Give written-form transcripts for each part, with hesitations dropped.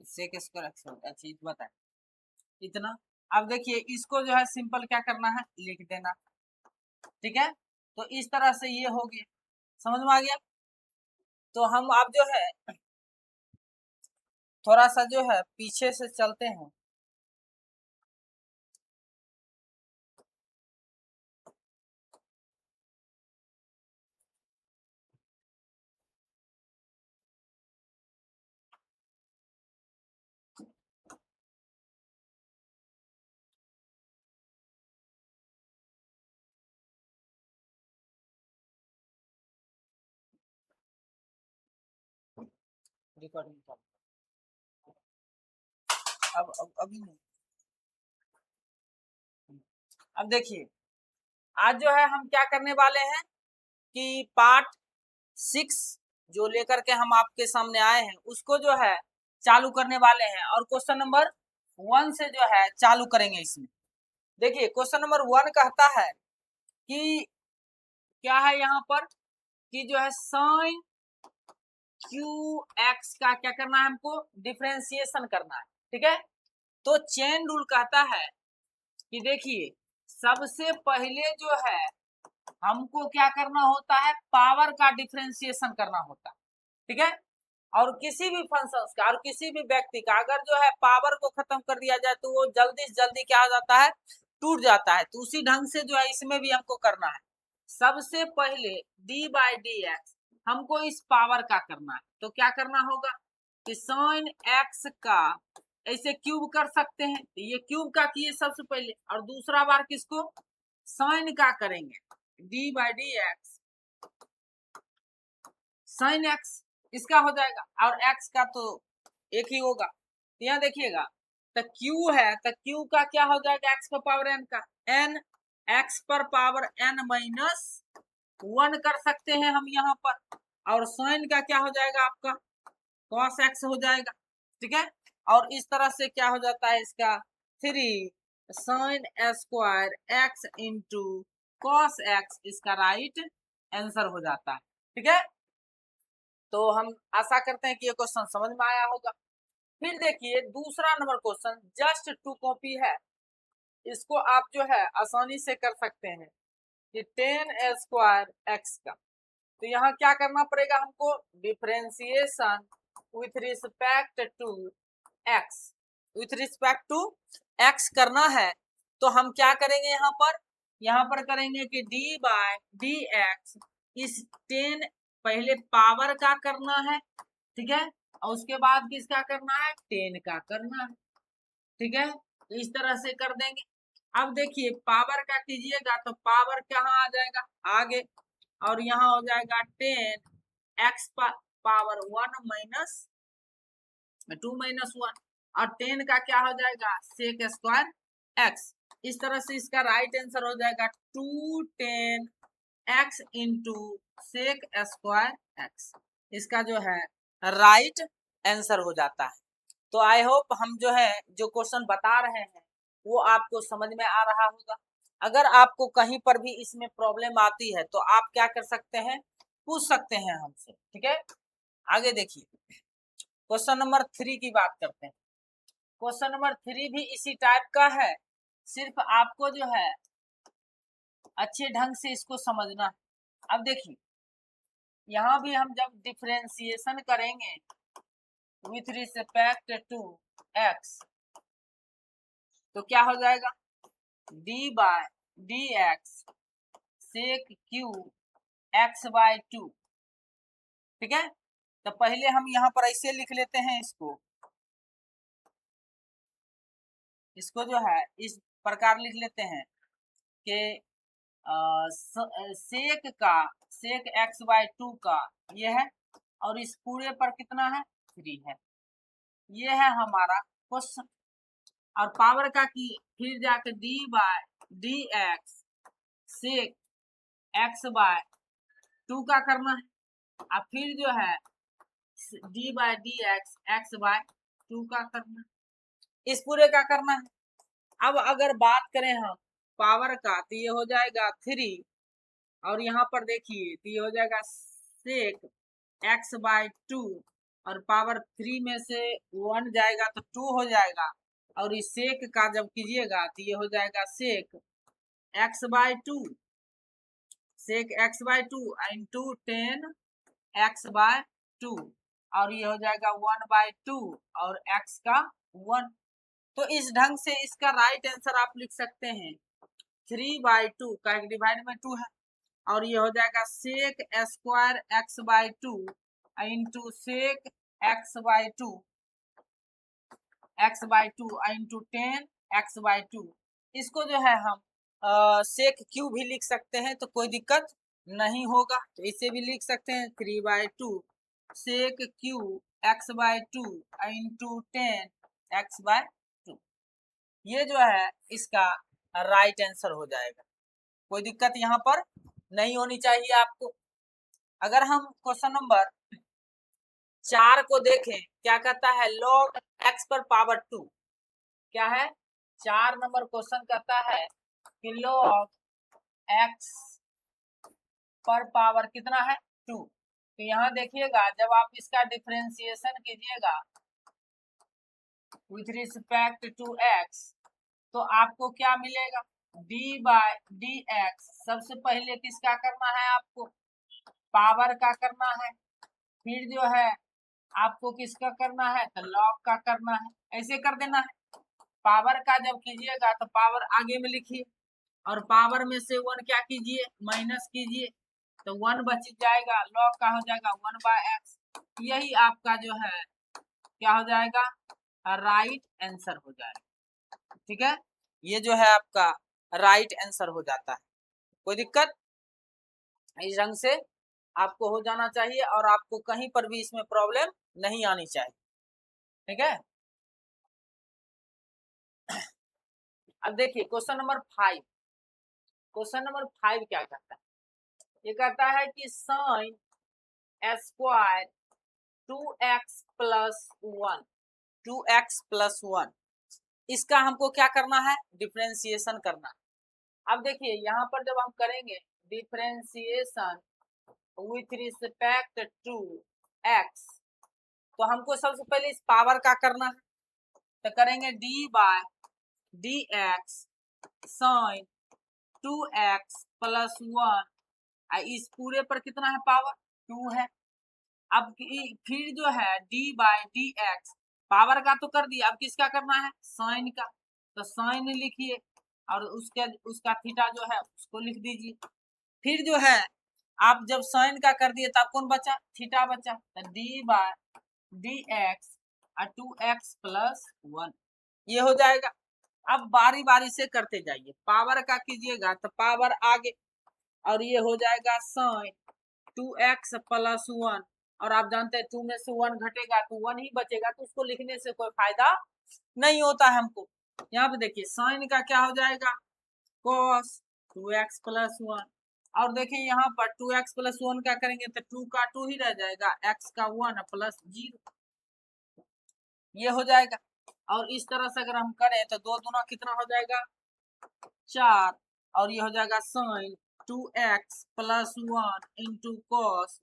सेक square x अच्छा बताए इतना। अब देखिए इसको जो है सिंपल क्या करना है, लिख देना, ठीक है। तो इस तरह से ये हो गया, समझ में आ गया। तो हम अब जो है थोड़ा सा जो है पीछे से चलते हैं। रिकॉर्डिंग अब अभी नहीं। अब देखिए आज जो है हम क्या करने वाले हैं कि पार्ट 6 जो लेकर के हम आपके सामने आए हैं उसको जो है चालू करने वाले हैं, और क्वेश्चन नंबर 1 से जो है चालू करेंगे। इसमें देखिए क्वेश्चन नंबर 1 कहता है कि क्या है यहाँ पर कि जो है साइन क्यू एक्स का क्या करना है, हमको डिफरेंशिएशन करना है, ठीक है। तो चेन रूल कहता है कि देखिए सबसे पहले जो है हमको क्या करना होता है, पावर का डिफरेंशिएशन करना होता है, ठीक है। और किसी भी फंक्शन का और किसी भी व्यक्ति का अगर जो है पावर को खत्म कर दिया जाए तो वो जल्दी से जल्दी क्या हो जाता है, टूट जाता है। तो उसी ढंग से जो है इसमें भी हमको करना है। सबसे पहले डी बाई डी एक्स हमको इस पावर का करना है। तो क्या करना होगा कि साइन एक्स का ऐसे क्यूब कर सकते हैं, तो ये क्यूब का किए सबसे पहले, और दूसरा बार किसको साइन का करेंगे, D by d x sine x इसका हो जाएगा, और एक्स का तो एक ही होगा। तो यहाँ देखिएगा तो क्यू है, तो क्यू का क्या हो जाएगा, एक्स पर पावर एन का एन, एक्स पर पावर एन माइनस 1 कर सकते हैं हम यहाँ पर, और साइन का क्या हो जाएगा आपका कॉस एक्स हो जाएगा, ठीक है। और इस तरह से क्या हो जाता है इसका 3 sine square x into cos x, इसका राइट आंसर हो जाता है, ठीक है। तो हम आशा करते हैं कि ये क्वेश्चन समझ में आया होगा। फिर देखिए दूसरा नंबर क्वेश्चन जस्ट टू कॉपी है, इसको आप जो है आसानी से कर सकते हैं कि 10 स्क्वायर एक्स का। तो यहाँ क्या करना पड़ेगा हमको, differentiation with respect to x, with respect to x करना है। तो हम क्या करेंगे यहाँ पर करेंगे कि डी बाय डी एक्स इस 10 पहले पावर का करना है, ठीक है, और उसके बाद किसका करना है, 10 का करना है, ठीक है। इस तरह से कर देंगे। अब देखिए पावर का कीजिएगा तो पावर कहाँ आ जाएगा आगे, और यहाँ हो जाएगा 10 एक्स पावर 1 माइनस 2 माइनस 1, और 10 का क्या हो जाएगा सेक स्क्वायर एक्स। इस तरह से इसका राइट आंसर हो जाएगा 210 x into sec square x, इसका जो है राइट आंसर हो जाता है। तो आई होप हम जो है जो क्वेश्चन बता रहे हैं वो आपको समझ में आ रहा होगा। अगर आपको कहीं पर भी इसमें प्रॉब्लम आती है तो आप क्या कर सकते हैं, पूछ सकते हैं हमसे, ठीक है। आगे देखिए क्वेश्चन नंबर 3 की बात करते हैं। क्वेश्चन नंबर 3 भी इसी टाइप का है, सिर्फ आपको जो है अच्छे ढंग से इसको समझना है। अब देखिए यहाँ भी हम जब डिफरेंशिएशन करेंगे विथ रिस्पेक्ट टू एक्स तो क्या हो जाएगा, d by d x sec q x by 2, ठीक है। तो पहले हम यहाँ पर ऐसे लिख लेते हैं, इसको जो है इस प्रकार लिख लेते हैं कि सेक एक्स बाय 2 का ये है, और इस पूरे पर कितना है 3 है, ये है हमारा क्वेश्चन। और पावर का की फिर जाके d by d x sec x by 2 का करना है, और फिर जो है d by d x x by 2 का करना है, इस पूरे का करना है। अब अगर बात करें हम पावर का तो ये हो जाएगा 3, और यहाँ पर देखिए तो ये हो जाएगा सेक एक्स बाय 2, और पावर 3 में से 1 जाएगा तो 2 हो जाएगा, और इस सेक का जब कीजिएगा तो ये हो जाएगा सेक x/2, सेक x/2 इंटू 10x/2, और ये हो जाएगा 1/2 और x का 1। तो इस ढंग से इसका राइट आंसर आप लिख सकते हैं 3/2 का एक डिवाइड में 2 है, और ये हो जाएगा sec square x/2 into sec x/2 into 10x/2। इसको जो है हम सेक क्यू भी लिख सकते हैं, तो कोई दिक्कत नहीं होगा। तो इसे भी लिख सकते हैं 3/2 सेक क्यू x/2 इंटू 10x/2। ये जो है इसका राइट आंसर हो जाएगा। कोई दिक्कत यहाँ पर नहीं होनी चाहिए आपको। अगर हम क्वेश्चन नंबर 4 को देखें, क्या कहता है log x पर पावर 2। क्या है 4 नंबर क्वेश्चन कहता है कि log x पर पावर कितना है 2। तो यहाँ देखिएगा जब आप इसका डिफरेंशिएशन कीजिएगा विथ रिस्पेक्ट टू x, तो आपको क्या मिलेगा d/dx। सबसे पहले किसका करना है आपको, पावर का करना है, फिर जो है आपको किसका करना है तो लॉग का करना है, ऐसे कर देना है। पावर का जब कीजिएगा तो पावर आगे में लिखिए, और पावर में से 1 क्या कीजिए माइनस कीजिए, तो 1 बच जाएगा, लॉग का हो जाएगा 1/x। यही आपका जो है क्या हो जाएगा राइट आंसर हो जाएगा। ठीक है, ये जो है आपका राइट आंसर हो जाता है। कोई दिक्कत इस ढंग से आपको हो जाना चाहिए, और आपको कहीं पर भी इसमें प्रॉब्लम नहीं आनी चाहिए। ठीक है, अब देखिए क्वेश्चन नंबर 5। क्वेश्चन नंबर 5 क्या कहता है, ये कहता है कि sine square 2x plus 1, 2x plus 1, इसका हमको क्या करना है डिफरेंशिएशन करना है। अब देखिए यहाँ पर जब हम करेंगे differentiation with respect to x, तो हमको सबसे पहले इस पावर का करना है, तो करेंगे d/dx साइन 2x प्लस 1, इस पूरे पर कितना है पावर 2 है। अब फिर जो है d/dx पावर का तो कर दिया, अब किसका करना है साइन का, तो साइन लिखिए, और उसका थीटा जो है उसको लिख दीजिए। फिर जो है आप जब साइन का कर दिए तब कौन बचा थीटा बचा, तो d/dx 2x प्लस 1, ये हो जाएगा। अब बारी बारी से करते जाइए, पावर का कीजिएगा तो पावर आगे, और ये हो जाएगा साइन 2x प्लस 1, और आप जानते हैं 2 में से 1 घटेगा तो 1 ही बचेगा, तो उसको लिखने से कोई फायदा नहीं होता है हमको। यहाँ पे देखिए साइन का क्या हो जाएगा cos 2x प्लस 1, और देखिए यहाँ पर 2x प्लस 1 क्या करेंगे तो 2 का 2 ही रह जाएगा, x का 1 प्लस 0, ये हो जाएगा। और इस तरह से अगर हम करें तो 2 दूना कितना हो जाएगा 4, और ये हो जाएगा sine 2x plus 1 into cos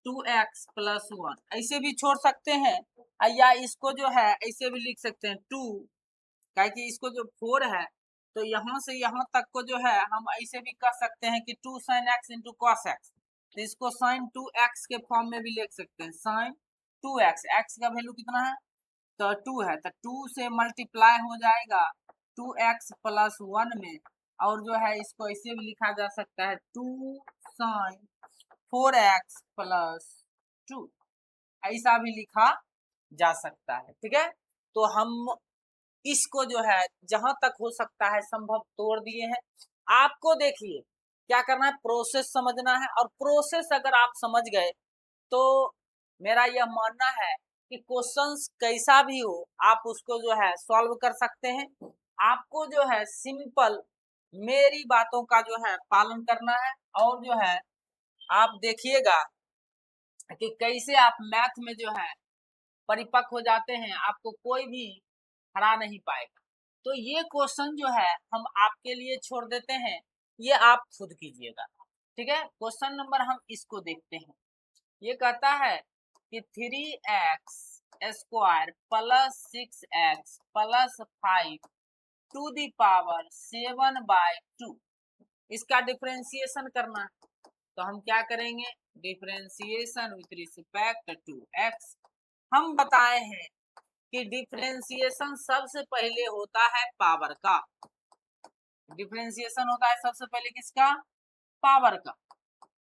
2x plus 1, ऐसे भी छोड़ सकते हैं, या इसको जो है ऐसे भी लिख सकते हैं 2, क्या कि इसको जो 4 है तो यहाँ से यहाँ तक को जो है हम ऐसे भी कर सकते हैं कि 2 sine x into cos x, तो इसको साइन 2x के फॉर्म में भी लिख सकते हैं, साइन 2x, x का वैल्यू कितना है तो 2 है, तो 2 से मल्टीप्लाई हो जाएगा 2x प्लस 1 में, और जो है इसको ऐसे भी लिखा जा सकता है 2 साइन 4x प्लस 2, ऐसा भी लिखा जा सकता है। ठीक है, तो हम इसको जो है जहां तक हो सकता है संभव तोड़ दिए हैं। आपको देखिए क्या करना है, प्रोसेस समझना है, और प्रोसेस अगर आप समझ गए तो मेरा यह मानना है कि क्वेश्चंस कैसा भी हो आप उसको जो है सॉल्व कर सकते हैं। आपको जो है सिंपल मेरी बातों का जो है पालन करना है, और जो है आप देखिएगा कि कैसे आप मैथ में जो है परिपक्व हो जाते हैं, आपको कोई भी हरा नहीं पाएगा। तो ये क्वेश्चन जो है हम आपके लिए छोड़ देते हैं, ये आप खुद कीजिएगा। ठीक है, क्वेश्चन नंबर हम इसको देखते हैं। ये कहता है कि 3x square plus 6x plus 5 to the power 7/2 इसका डिफरेंशिएशन करना है। तो हम क्या करेंगे, differentiation with respect to x। हम बताए हैं कि डिफरेंशिएशन सबसे पहले होता है पावर का। डिफरेंशिएशन होता है सबसे पहले किसका, पावर का।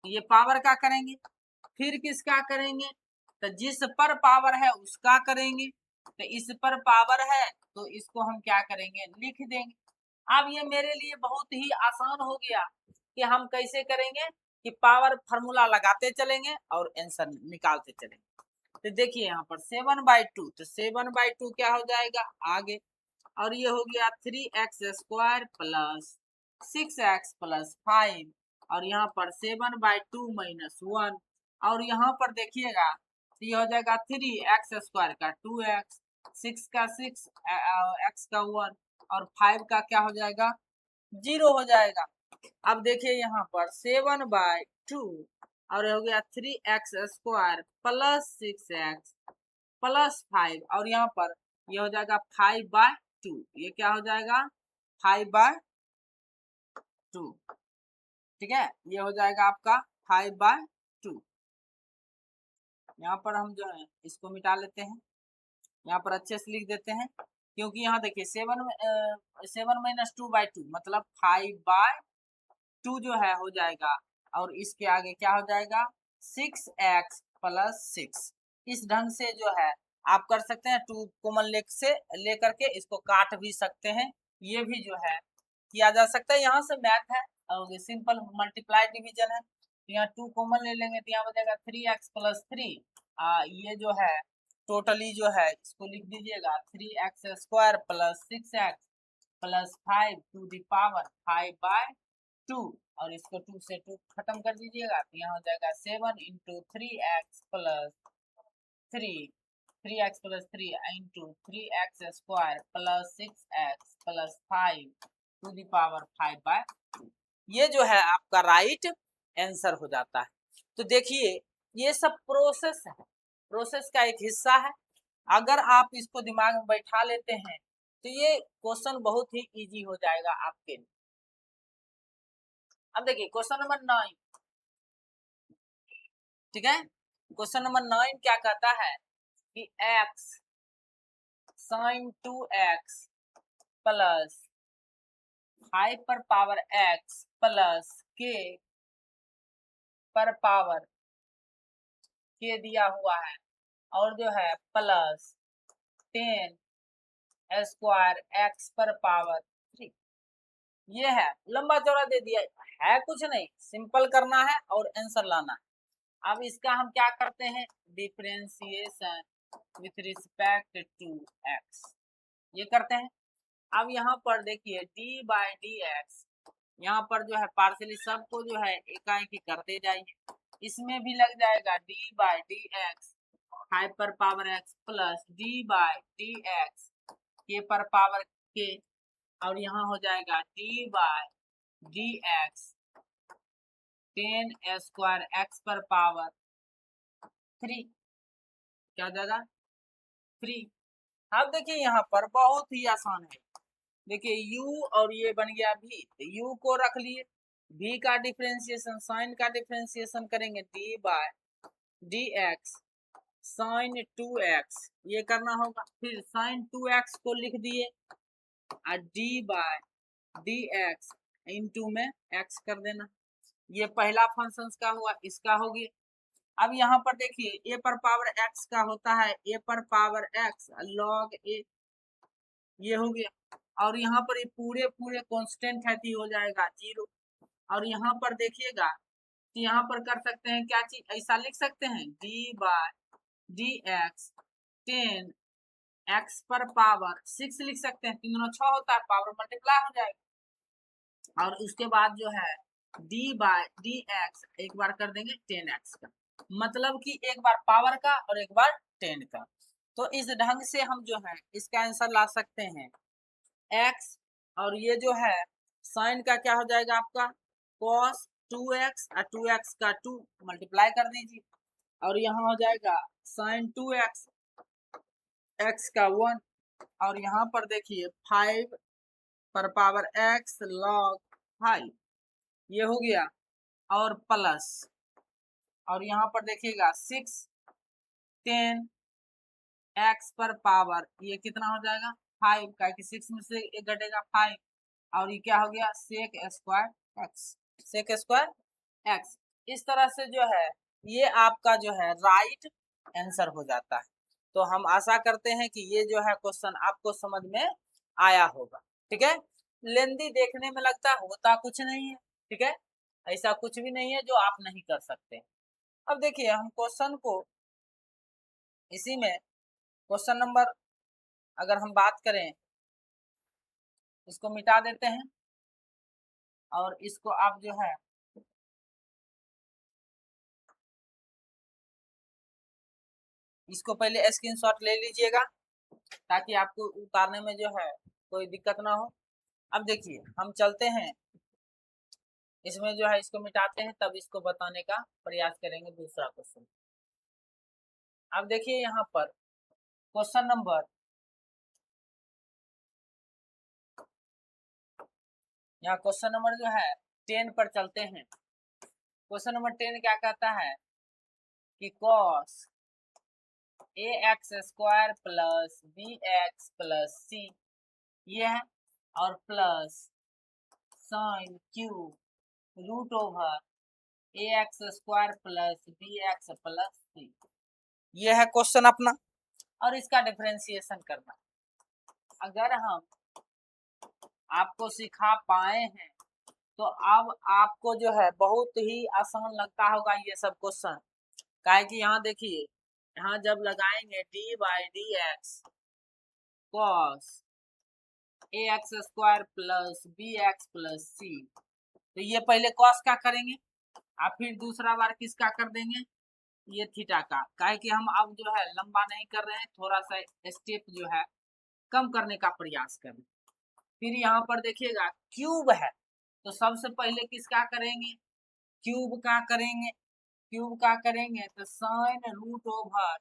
ये पावर का करेंगे, फिर किसका करेंगे, तो जिस पर पावर है उसका करेंगे। तो इस पर पावर है तो इसको हम क्या करेंगे, लिख देंगे। अब ये मेरे लिए बहुत ही आसान हो गया कि हम कैसे करेंगे, कि पावर फार्मूला लगाते चलेंगे और आंसर निकालते चलेंगे। तो देखिए यहाँ पर 7/2, तो 7/2 क्या हो जाएगा आगे, और ये हो गया 3x square plus 6x plus 5, और यहाँ पर 7/2 माइनस 1, और यहाँ पर देखिएगा तो ये हो जाएगा 3x स्क्वायर का 2x, 6 का 6, x का 1, और 5 का क्या हो जाएगा 0 हो जाएगा। अब देखिए यहाँ पर 7/2 और हो गया 3x square plus 6x plus 5, और यहाँ पर ये हो जाएगा 5/2, ये क्या हो जाएगा 5/2, ठीक है, ये हो जाएगा आपका 5/2। यहाँ पर हम जो है इसको मिटा लेते हैं, यहाँ पर अच्छे से लिख देते हैं, क्योंकि यहाँ देखिए 7 माइनस 2/2 मतलब 5/2 जो है हो जाएगा, और इसके आगे क्या हो जाएगा 6x प्लस 6। इस ढंग से जो है आप कर सकते हैं, 2 कॉमन लेकर के इसको काट भी सकते हैं, ये भी जो है किया जा सकता है। यहाँ से मैथ है और सिंपल मल्टीप्लाई डिवीजन है, तो यहाँ 2 कॉमन ले लेंगे तो यहाँ हो जाएगा 3x प्लस 3। ये जो है टोटली जो है इसको लिख दीजिएगा 3x square plus 6x plus 5 to the power 5/2, और इसको 2 से 2 खत्म कर दीजिएगा तो यहाँ हो जाएगा 7 into 3x plus 3 plus 3 into 3x square plus 6x plus 5 to the power 5/2। ये जो है आपका राइट आंसर हो जाता है। तो देखिए ये सब प्रोसेस है, प्रोसेस का एक हिस्सा है। अगर आप इसको दिमाग में बैठा लेते हैं तो ये क्वेश्चन बहुत ही इजी हो जाएगा आपके लिए। अब देखिए क्वेश्चन नंबर 9, ठीक है, क्वेश्चन नंबर 9 क्या कहता है कि x sin 2x प्लस 5 पर पावर x प्लस k पर पावर k दिया हुआ है, और जो है प्लस 10 स्क्वायर x पर पावर 3। ये है लंबा चौड़ा दे दिया है, कुछ नहीं, सिंपल करना है और आंसर लाना है। अब इसका हम क्या करते हैं, differentiation with respect to x, ये करते हैं। अब यहाँ पर देखिए d/dx, यहाँ पर जो है पार्शियली सबको जो है एकाएकी करते जाइए, इसमें भी लग जाएगा d/dx 5 पर power x plus d/dx k पर पावर k, और यहाँ हो जाएगा d/dx 10 स्क्वायर x पर पावर 3, क्या हो जाएगा 3। अब देखिए यहाँ पर बहुत ही आसान है, देखिए u और ये बन गया v, तो u को रख लिए, v का डिफरेंशिएशन साइन का डिफरेंशिएशन करेंगे d/dx साइन 2x, ये करना होगा, फिर साइन 2x को लिख दिए और d/dx इंटू में x कर देना, ये पहला फंक्शन का हुआ, इसका हो गया। अब यहाँ पर देखिए a पर पावर x का होता है a पर पावर x log a, ये हो गया, और यहाँ पर ये पूरे पूरे कांस्टेंट है तो हो जाएगा 0। और यहाँ पर देखिएगा तो यहाँ पर कर सकते हैं क्या चीज, ऐसा लिख सकते हैं d/dx 10 x पर पावर 6 लिख सकते हैं, 3 दूना 6 होता है, पावर मल्टीप्लाई हो जाएगा, और उसके बाद जो है d/dx एक बार कर देंगे 10x का, मतलब कि एक बार पावर का और एक बार 10 का। तो इस ढंग से हम जो है इसका आंसर ला सकते हैं x, और ये जो है साइन का क्या हो जाएगा आपका cos 2x, और 2x का 2 मल्टीप्लाई कर दीजिए, और यहाँ हो जाएगा sin 2x, x का 1, और यहाँ पर देखिए 5 पर पावर x log 5, ये हो गया, और प्लस, और यहाँ पर देखिएगा 6 10 x पर पावर, ये कितना हो जाएगा 5, का कि 6 में से एक घटेगा 5, और ये क्या हो गया sec square x, sec square x। इस तरह से जो है ये आपका जो है राइट आंसर हो जाता है। तो हम आशा करते हैं कि ये जो है क्वेश्चन आपको समझ में आया होगा। ठीक है, लेंदी देखने में लगता होता कुछ नहीं है। ठीक है, ऐसा कुछ भी नहीं है जो आप नहीं कर सकते। अब देखिए हम क्वेश्चन को इसी में क्वेश्चन नंबर अगर हम बात करें, इसको मिटा देते हैं और इसको आप जो है इसको पहले स्क्रीनशॉट ले लीजिएगा ताकि आपको उतारने में जो है कोई दिक्कत ना हो। अब देखिए हम चलते हैं इसमें जो है इसको मिटाते हैं, तब इसको बताने का प्रयास करेंगे दूसरा क्वेश्चन। अब देखिए यहाँ पर क्वेश्चन नंबर यहाँ क्वेश्चन नंबर जो है 10 पर चलते हैं। क्वेश्चन नंबर 10 क्या कहता है कि cos ax square plus bx plus c ये है, और plus sine q root over ax square plus bx plus c, ये है क्वेश्चन अपना, और इसका डिफरेंशिएशन करना। अगर हम आपको सिखा पाए हैं तो अब आपको जो है बहुत ही आसान लगता होगा ये सब क्वेश्चन, काहे कि यहाँ देखिए यहाँ जब लगाएंगे d by d x cos a x square plus b x plus c, तो ये पहले कॉस का करेंगे और फिर दूसरा बार किसका कर देंगे ये थीटा का, काहे कि हम अब जो है लंबा नहीं कर रहे हैं, थोड़ा सा स्टेप जो है कम करने का प्रयास करें। फिर यहाँ पर देखिएगा क्यूब है, तो सबसे पहले किसका करेंगे क्यूब का करेंगे, क्यूब का करेंगे तो sine root over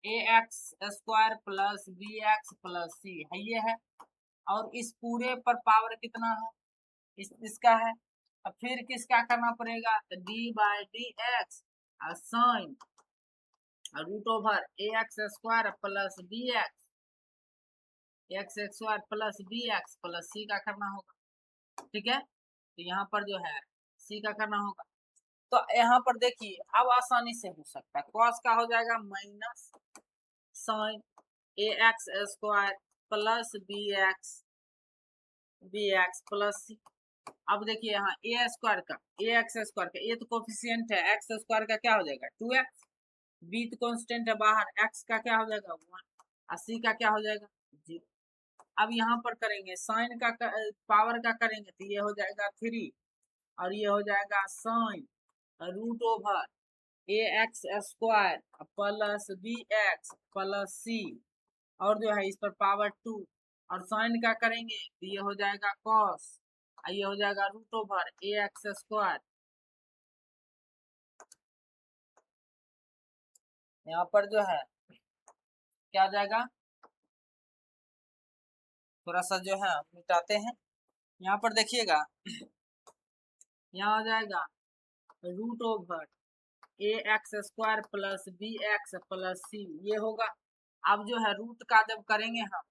a x square plus b x plus c है ये है, और इस पूरे पर पावर कितना है इसका है। अब फिर किसका करना पड़ेगा तो d by d x sine root over a x square plus b x square plus b x plus c का करना होगा। ठीक है, तो यहाँ पर जो है सी का करना होगा। तो यहाँ पर देखिए अब आसानी से हो सकता है, कॉस का हो जाएगा minus sine a x square plus b x plus c. अब देखिए यहाँ ए स्क्वायर का ए एक्स स्क्वायर का ये तो कोफिशिएंट है, एक्स स्क्वायर का क्या हो जाएगा 2x, बी तो कांस्टेंट है बाहर, एक्स का क्या हो जाएगा 1 और सी का क्या हो जाएगा 0। अब यहाँ पर करेंगे साइन का पावर का करेंगे तो ये हो जाएगा 3 और ये हो जाएगा sine root over a x square plus b x plus c, और जो है इस पर पावर 2, और साइन का करेंगे तो ये हो जाएगा कॉस, ये हो जाएगा root over a x square. यहाँ पर जो है क्या हो जाएगा थोड़ा सा जो है मिटाते हैं। यहाँ पर देखिएगा यहाँ हो जाएगा root over a x square plus b x plus c ये होगा। अब जो है रूट का जब करेंगे हम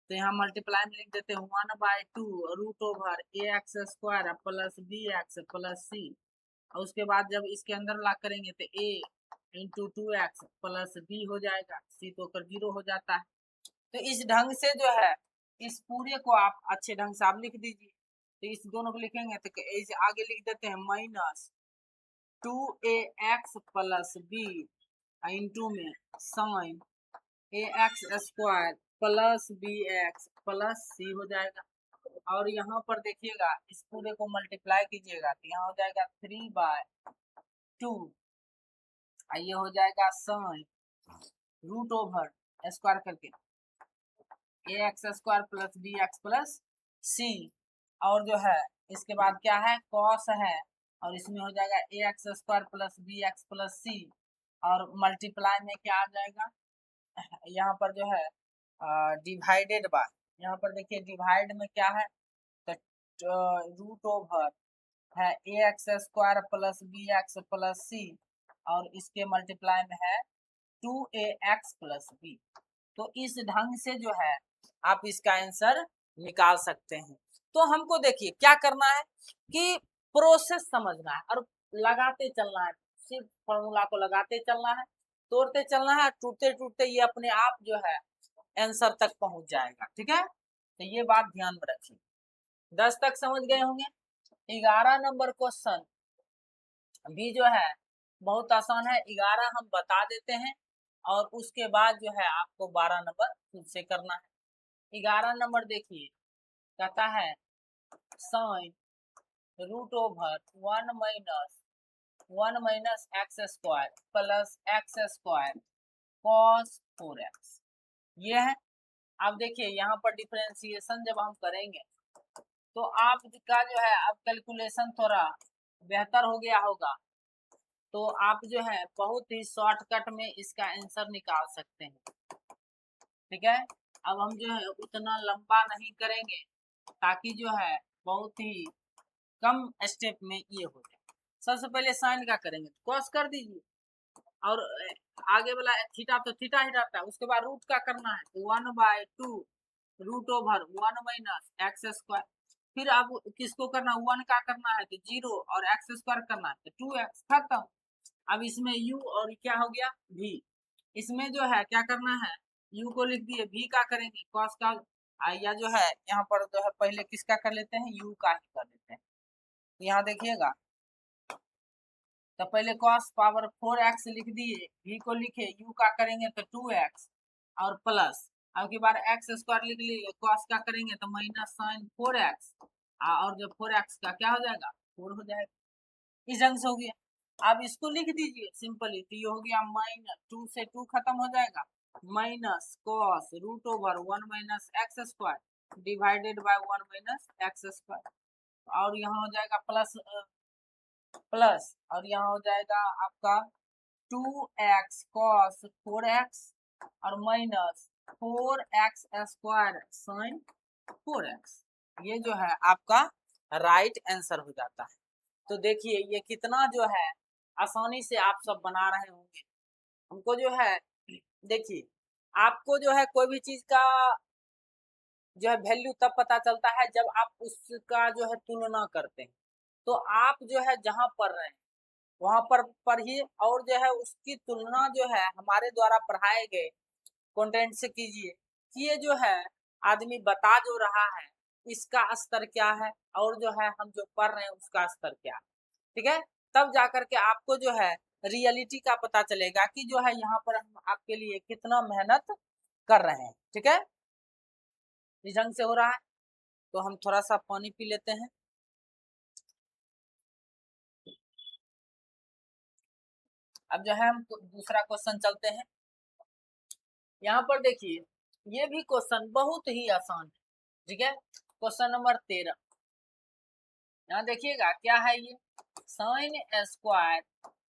तो यहाँ मल्टीप्लाई में लिख देते हैं 1/2 root over a x square plus b x plus c, और उसके बाद जब इसके अंदर ला करेंगे तो ए इंटू 2x प्लस बी हो जाएगा, सी तो कर 0 हो जाता है। तो इस ढंग से जो है इस पूरे को आप अच्छे ढंग से आप लिख दीजिए। तो इस दोनों को लिखेंगे तो इसे आगे लिख देते हैं minus 2ax plus b into में sine a x square plus b x plus c हो जाएगा। और यहाँ पर देखिएगा इस पूरे को मल्टीप्लाई कीजिएगा तो यहाँ हो जाएगा 3/2, ये हो जाएगा साइन रूट ओवर स्क्वायर करके a x square plus b x plus c, और जो है इसके बाद क्या है कॉस है, और इसमें हो जाएगा a x square plus b x plus c, और मल्टीप्लाई में क्या आ जाएगा, यहाँ पर जो है डिवाइडेड बाय, यहाँ पर देखिए डिवाइड में क्या है, तो रूट ओवर है a x square plus b x plus c, और इसके मल्टीप्लाई में है 2ax प्लस बी। तो इस ढंग से जो है आप इसका आंसर निकाल सकते हैं। तो हमको देखिए क्या करना है कि प्रोसेस समझना है और लगाते चलना है, सिर्फ फॉर्मूला को लगाते चलना है, तोड़ते चलना है, टूटते टूटते ये अपने आप जो है आंसर तक पहुंच जाएगा। ठीक है, तो ये बात ध्यान में रखिए। 10 तक समझ गए होंगे। 11 नंबर क्वेश्चन भी जो है बहुत आसान है, 11 हम बता देते हैं और उसके बाद जो है आपको 12 नंबर खुद से करना है। 11 नंबर देखिए, कहता है sine root over 1 minus x square plus x square cos 4x, ये है। अब देखिए यहाँ पर डिफरेंशिएशन जब हम करेंगे तो आपका जो है अब कैलकुलेशन थोड़ा बेहतर हो गया होगा, तो आप जो है बहुत ही शॉर्टकट में इसका आंसर निकाल सकते हैं। ठीक है, अब हम जो है उतना लंबा नहीं करेंगे ताकि जो है बहुत ही कम स्टेप में ये हो जाए। सबसे पहले साइन का करेंगे, कॉस कर दीजिए, और आगे वाला थीटा तो थीटा ही रहता है, उसके बाद रूट का करना है तो 1/2 root over 1 minus x square, फिर अब किसको करना, 1 का करना है तो 0 और एक्स स्क्वायर करना है तो 2x, खत्म। अब इसमें u और क्या हो गया v, इसमें जो है क्या करना है, u को लिख दिए, v का करेंगे cos का, या जो है यहाँ पर जो है पहले किसका कर लेते हैं, u का ही कर लेते हैं। तो यहाँ देखिएगा, तो पहले cos पावर 4x लिख दिए, v को लिखे, u का करेंगे तो 2x और प्लस, अब की बार एक्स स्क्वायर लिख लिए, cos का करेंगे तो माइनस साइन 4x, और जो 4x का क्या हो जाएगा 4 हो जाएगा। इस ढंग से हो गया। अब इसको लिख दीजिए सिंपली, तो ये हो गया माइनस 2 से 2 खत्म हो जाएगा, minus cos root over 1 minus x square divided by 1 minus x square, और यहाँ हो जाएगा प्लस प्लस, और यहाँ हो जाएगा आपका 2x cos 4x और minus 4x square sine 4x, ये जो है आपका राइट आंसर हो जाता है। तो देखिए ये कितना जो है आसानी से आप सब बना रहे होंगे। हमको जो है देखिए, आपको जो है कोई भी चीज का जो है वैल्यू तब पता चलता है जब आप उसका जो है तुलना करते हैं। तो आप जो है जहां पढ़ रहे हैं वहां पर पढ़िए, और जो है उसकी तुलना जो है हमारे द्वारा पढ़ाए गए कंटेंट से कीजिए कि ये जो है आदमी बता जो रहा है इसका स्तर क्या है, और जो है हम जो पढ़ रहे हैं उसका स्तर क्या है। ठीक है, तब जाकर के आपको जो है रियलिटी का पता चलेगा कि जो है यहाँ पर हम आपके लिए कितना मेहनत कर रहे हैं। ठीक है, इस ढंग से हो रहा है। तो हम थोड़ा सा पानी पी लेते हैं। अब जो है हम दूसरा क्वेश्चन चलते हैं। यहाँ पर देखिए ये भी क्वेश्चन बहुत ही आसान है। ठीक है, क्वेश्चन नंबर 13, यहाँ देखिएगा क्या है, ये sine square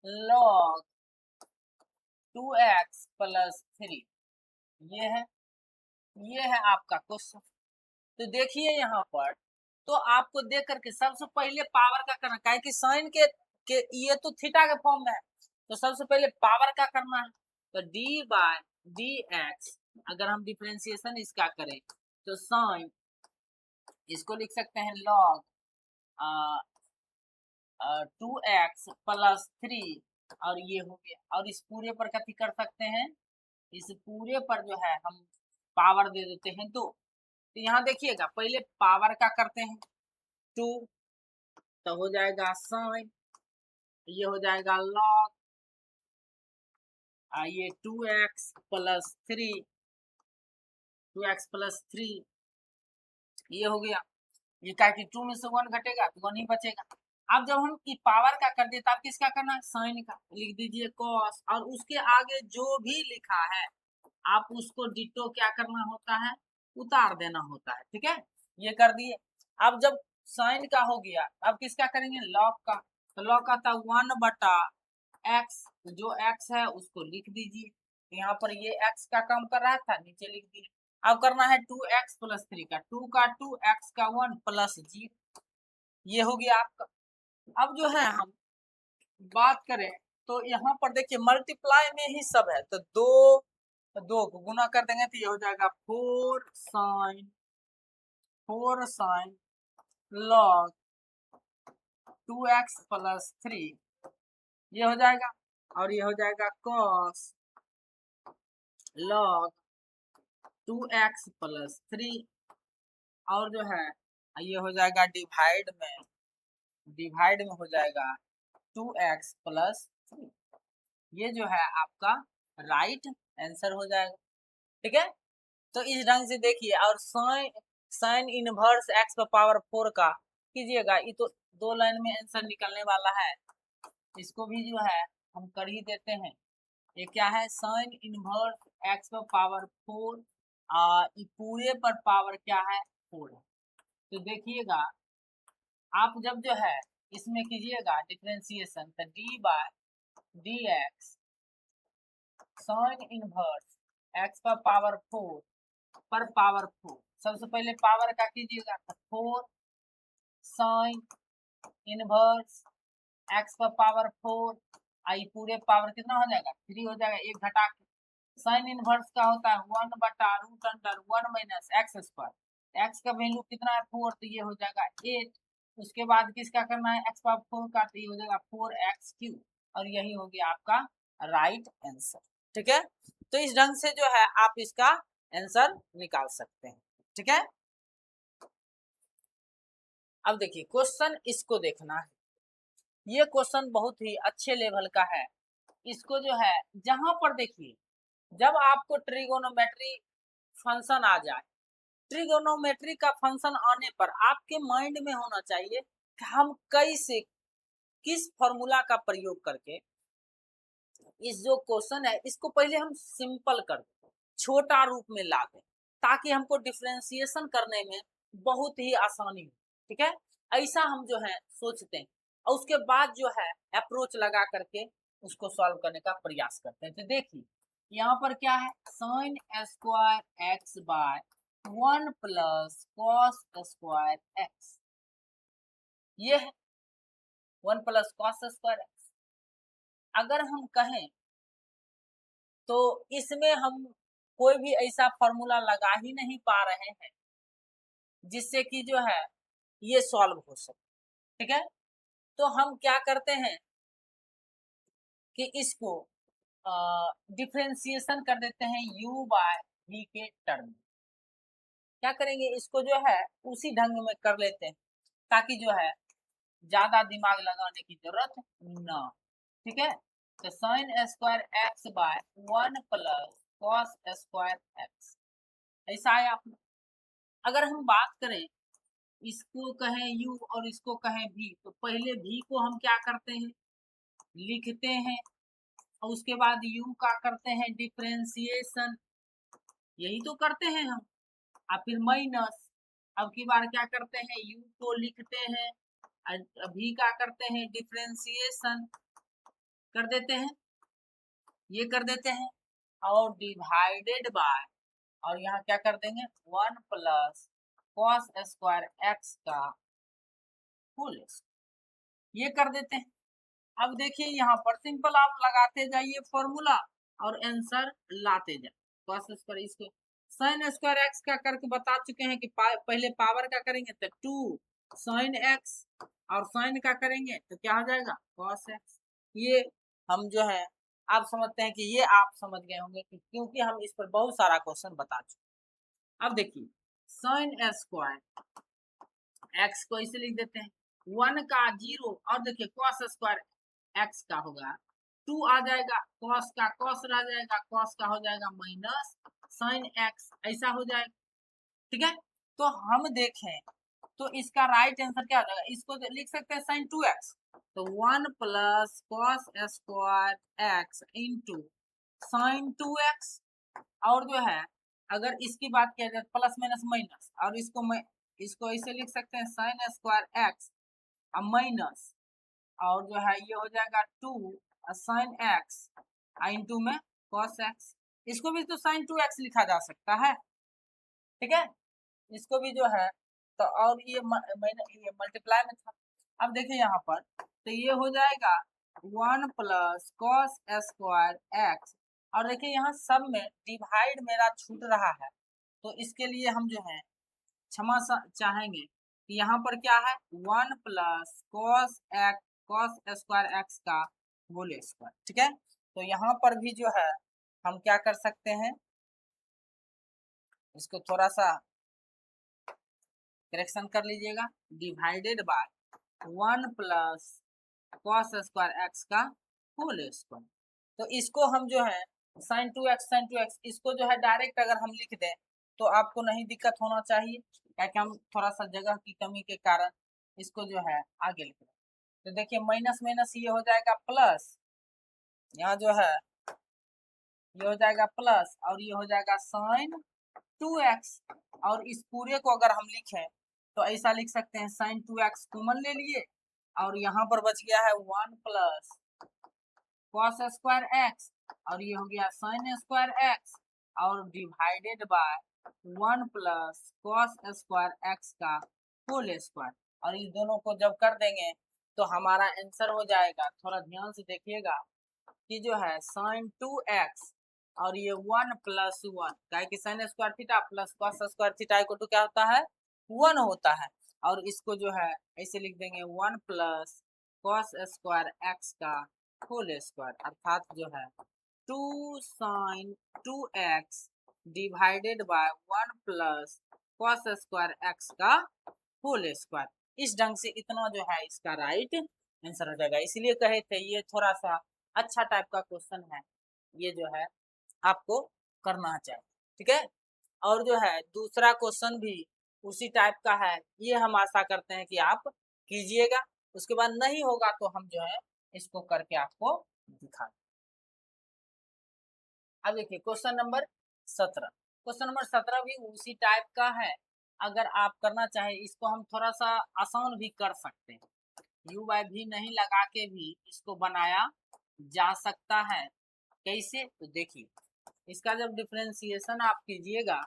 log 2x plus 3, ये है आपका क्वेश्चन। तो देखिए यहाँ पर, तो आपको देख करके सबसे पहले पावर का करना, काहे कि साइन के ये तो थीटा के फॉर्म में है, तो सबसे पहले पावर का करना है। तो डी बाय डी एक्स, अगर हम डिफरेंशिएशन इसका करें तो साइन, इसको लिख सकते हैं लॉग 2x प्लस 3, और ये हो गया, और इस पूरे पर कथी कर सकते हैं, इस पूरे पर जो है हम पावर दे देते हैं 2। तो यहाँ देखिएगा पहले पावर का करते हैं 2, तो हो जाएगा साइन, ये हो जाएगा लॉग, ये 2x प्लस 3, 2x प्लस 3, ये हो गया। ये क्या कि 2 में से 1 घटेगा तो 1 ही बचेगा। अब जब हम की पावर का कर देते, आप किसका करना है, साइन का, लिख दीजिए कॉस, और उसके आगे जो भी लिखा है आप उसको डिटो क्या करना होता है, उतार देना होता है। ठीक है, ये कर दिए। अब जब साइन का हो गया, अब किसका करेंगे, लॉग का, तो लॉग का था 1/, एक्स, तो जो एक्स है उसको लिख दीजिए। यहाँ पर ये एक्स का काम कर रहा था, नीचे लिख दिए। अब करना है 2x + 3 का, 2 का 2, x का 1 प्लस 0, ये हो गया आपका। अब जो है हम बात करें तो यहाँ पर देखिए मल्टीप्लाई में ही सब है, तो दो को गुना कर देंगे तो ये हो जाएगा 4 साइन लॉग 2x + 3, ये हो जाएगा। और ये हो जाएगा cos log 2x + 3, और जो है ये हो जाएगा डिवाइड में हो जाएगा 2x + 3, ये जो है आपका राइट आंसर हो जाएगा। ठीक है, तो इस ढंग से देखिए। और साइन इनवर्स x पर पावर 4 का कीजिएगा, ये तो 2 लाइन में आंसर निकलने वाला है, इसको भी जो है हम कर ही देते हैं। ये क्या है, साइन इनवर्स x पर पावर 4, ये पूरे पर पावर क्या है 4 है। तो देखिएगा आप जब जो है इसमें कीजिएगा डिफरेंशिएशन, तो d/dx साइन इनवर्स x पर पावर 4 पर पावर 4, सबसे पहले पावर का कीजिएगा तो 4 साइन इनवर्स x पर पावर 4, आई पूरे पावर कितना हो जाएगा 3 हो जाएगा, एक घटा के। साइन इनवर्स का होता है 1/√1 - x², x का वैल्यू कितना है 4, तो ये हो जाएगा 8। उसके बाद किसका करना है x पावर 4 का, तो ये हो जाएगा 4x³, और यही हो गया आपका राइट आंसर। ठीक है, तो इस ढंग से जो है आप इसका आंसर निकाल सकते हैं। ठीक है, अब देखिए क्वेश्चन इसको देखना है, ये क्वेश्चन बहुत ही अच्छे लेवल का है। इसको जो है जहां पर देखिए जब आपको ट्रिगोनोमेट्री फंक्शन आ जाए, ट्रिगोनोमेट्री का फंक्शन आने पर आपके माइंड में होना चाहिए कि हम कैसे किस फॉर्मूला का प्रयोग करके इस जो क्वेश्चन है इसको पहले हम सिंपल कर दें, छोटा रूप में ला दें, ताकि हमको डिफरेंशिएशन करने में बहुत ही आसानी हो। ठीक है, ऐसा हम जो है सोचते हैं, और उसके बाद जो है अप्रोच लगा करके उसको सॉल्व करने का प्रयास करते हैं। तो देखिए यहाँ पर क्या है, sine square x by 1 + cos square x, ये है 1 + कॉस स्क्वायर x। अगर हम कहें तो इसमें हम कोई भी ऐसा फॉर्मूला लगा ही नहीं पा रहे हैं जिससे कि जो है ये सॉल्व हो सके। ठीक है, तो हम क्या करते हैं कि इसको डिफरेंशिएशन कर देते हैं u/v के टर्म में। क्या करेंगे, इसको जो है उसी ढंग में कर लेते हैं ताकि जो है ज्यादा दिमाग लगाने की जरूरत ना। ठीक है, तो sine square x by 1 + cos square x, ऐसा आया आपने। अगर हम बात करें इसको कहें u और इसको कहें v, तो पहले v को हम क्या करते हैं लिखते हैं, और उसके बाद u का करते हैं डिफरेंशिएशन, यही तो करते हैं हम। और फिर माइनस, अब की बार क्या करते हैं u को लिखते हैं, v का करते हैं डिफरेंशिएशन कर देते हैं, ये कर देते हैं, और डिवाइडेड बाय, और यहाँ क्या कर देंगे 1 + कॉस स्क्वायर x का होल, ये कर देते हैं। अब देखिए यहाँ पर सिंपल आप लगाते जाइए फॉर्मूला और आंसर लाते जाए। कॉस स्क्वायर, इसको साइन स्क्वायर x का करके बता चुके हैं कि पहले पावर का करेंगे तो 2 साइन x, और साइन का करेंगे तो क्या हो जाएगा कॉस x। ये हम जो है आप समझते हैं कि ये आप समझ गए होंगे कि क्योंकि हम इस पर बहुत सारा क्वेश्चन बता चुके। अब देखिए साइन स्क्वायर x को इसे लिख देते हैं 1 का 0, और देखिए कॉस स्क्वायर x का होगा 2 आ जाएगा, कॉस का कॉस रह जाएगा, कॉस का हो जाएगा माइनस साइन x, ऐसा हो जाएगा। ठीक है, तो हम देखें तो इसका राइट आंसर क्या हो जाएगा, इसको लिख सकते हैं साइन 2x, तो 1 + cos square x into sine 2x, और जो है अगर इसकी बात किया जाए प्लस माइनस माइनस, और इसको ऐसे लिख सकते हैं साइन स्क्वायर x माइनस, और जो है ये हो जाएगा 2 साइन एक्स इंटू में कॉस एक्स, इसको भी तो साइन 2x लिखा जा सकता है, ठीक है, इसको भी जो है तो, और ये मल्टीप्लाई में था। अब देखिए यहाँ पर तो ये हो जाएगा 1 प्लस कॉस स्क्वायर एक्स, और देखिए यहाँ सब में डिवाइड मेरा छूट रहा है, तो इसके लिए हम जो है क्षमा चाहेंगे कि यहाँ पर क्या है 1 प्लस कॉस स्क्वायर एक्स का होल स्क्वायर, ठीक है। तो यहाँ पर भी जो है हम क्या कर सकते हैं, इसको थोड़ा सा करेक्शन कर लीजिएगा, divided by 1 plus cos square x का होल स्क्वायर। तो इसको हम जो है sin 2x इसको जो है डायरेक्ट अगर हम लिख दें तो आपको नहीं दिक्कत होना चाहिए, क्योंकि हम थोड़ा सा जगह की कमी के कारण इसको जो है आगे लिख दें। तो देखिए माइनस माइनस ये हो जाएगा प्लस, यहाँ जो है ये हो जाएगा प्लस, और ये हो जाएगा sin 2x, और इस पूरे को अगर हम लिखें तो ऐसा लिख सकते हैं sin 2x कॉमन ले लिए, और यहाँ पर बच गया है 1 प्लस कॉस स्क्वायर एक्स, और ये हो गया sin स्क्वायर एक्स, और divided by 1 plus cos square x का होल स्क्वायर, और इस दोनों को जब कर देंगे तो हमारा आंसर हो जाएगा, थोड़ा ध्यान से देखिएगा कि जो है sin 2x और ये 1 प्लस 1, क्या कि sin square theta plus cos square theta equal to क्या होता है 1 होता है, और इसको जो है ऐसे लिख देंगे 1 प्लस कॉस स्क्वायर एक्स का होल स्क्वायर, अर्थात जो है 2 sin 2x divided by 1 plus cos square x का होल स्क्वायर। इस ढंग से इतना जो है इसका राइट आंसर हो जाएगा, इसलिए कहे थे ये थोड़ा सा अच्छा टाइप का क्वेश्चन है, ये जो है आपको करना चाहिए, ठीक है। और जो है दूसरा क्वेश्चन भी उसी टाइप का है, ये हम आशा करते हैं कि आप कीजिएगा, उसके बाद नहीं होगा तो हम जो है इसको करके आपको दिखा दें। अब देखिए क्वेश्चन नंबर 17, क्वेश्चन नंबर 17 भी उसी टाइप का है, अगर आप करना चाहे इसको हम थोड़ा सा आसान भी कर सकते हैं, यू बाय भी नहीं लगा के भी इसको बनाया जा सकता है। कैसे, तो देखिए इसका जब डिफरेंशिएशन आप कीजिएगा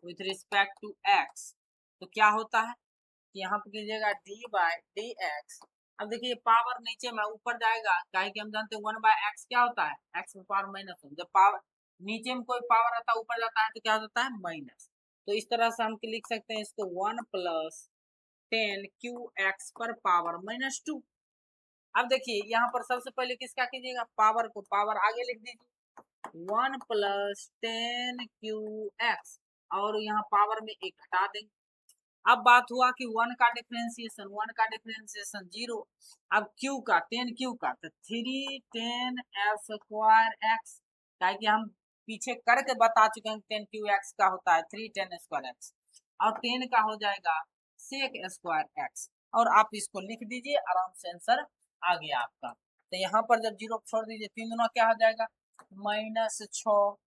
विथ रिस्पेक्ट टू एक्स तो क्या होता है कि यहाँ पे कीजिएगा डी बाय डी एक्स। अब देखिए पावर नीचे में ऊपर जाएगा, काहे कि हम जानते हैं 1 बाय एक्स क्या होता है एक्स पावर माइनस 1, जब पावर नीचे में कोई पावर आता है ऊपर जाता है तो क्या होता है माइनस, तो इस तरह से हम लिख सकते हैं इसको 1 प्लस 10 क्यू एक्स पर पावर माइनस 2। अब देखिए यहाँ पर सबसे पहले किसका कीजिएगा पावर को पावर आगे लिख दीजिए 1 प्लस 10 क्यू एक्स, और यहाँ पावर में एक हटा देंगे। अब बात हुआ कि 1 का डिफरेंशिएशन 0, अब q का 10 क्यू का तो 3 10 स्क्वायर एक्स, ताकि हम पीछे करके बता चुके हैं 10 क्यू एक्स का होता है 3 10 स्क्वायर एक्स, और 10 का हो जाएगा सेक स्क्वायर एक्स, और आप इसको लिख दीजिए आराम से आंसर आ गया आपका। तो यहाँ पर जब 0 छोड़ दीजिए 3 गुना क्या हो जाएगा माइनस 6,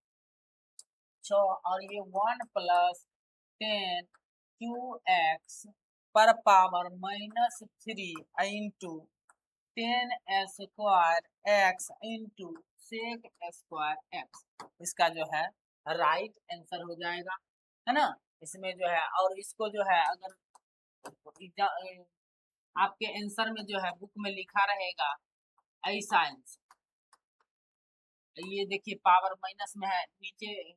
और ये 1 प्लस 10 क्यू एक्स पर power minus 3 into 10 square x into sec square x, इसका जो है राइट आंसर हो जाएगा, है ना। इसमें जो है और इसको जो है अगर आपके आंसर में जो है बुक में लिखा रहेगा ऐसा आंसर, ये देखिए पावर माइनस में है, नीचे